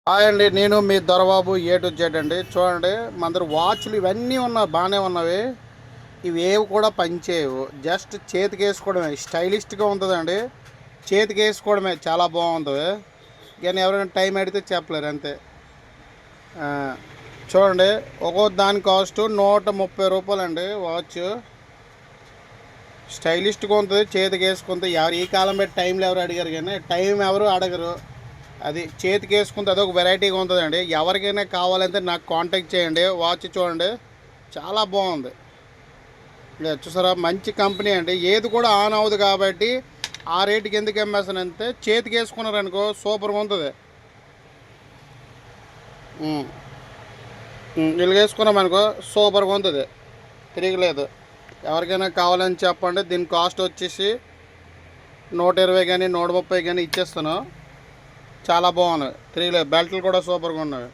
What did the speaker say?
Hi అండి, నేను మీ Dorababu A to Z అండి. చూడండి, మన దగ్గర వాచ్లు ఇవన్నీ ఉన్నాయి, బాగానే ఉన్నవి. ఇవి ఏవి కూడా పనిచేయవు. జస్ట్ చేతికి వేసుకోవడమే, స్టైలిష్గా ఉంటుందండి. చేతికి వేసుకోవడమే, చాలా బాగుంటుంది. కానీ ఎవరైనా టైం అడిగితే చెప్పలేరు అంతే. ఆ, చూడండి, ఒక్కో దాని కాస్ట్ 130 రూపాయలండి వాచ్. స్టైలిష్గా ఉంటుంది, చేతికి వేసుకుంటే. ఎవరు ఈ కాలం పెట్టి టైంలో ఎవరు అడిగారు, కానీ టైం ఎవరు అడగరు. అది చేతికి వేసుకుంటే అదొక వెరైటీగా ఉంటుందండి. ఎవరికైనా కావాలంటే నాకు కాంటాక్ట్ చేయండి. వాచ్ చూడండి, చాలా బాగుంది. చూసారా, మంచి కంపెనీ అండి. ఏది కూడా ఆన్ అవ్వదు కాబట్టి ఆ రేటుకి ఎందుకు అమ్మేస్తానంటే, చేతికి వేసుకున్నారనుకో సూపర్గా ఉంటుంది. వీళ్ళు వేసుకున్నామనుకో సూపర్గా ఉంటుంది, తిరగలేదు. ఎవరికైనా కావాలని చెప్పండి. దీని కాస్ట్ వచ్చేసి 120 కానీ 130 కానీ ఇచ్చేస్తాను. చాలా బాగున్నాయి, తిరగలేదు. బెల్ట్లు కూడా సూపర్గా ఉన్నాయి.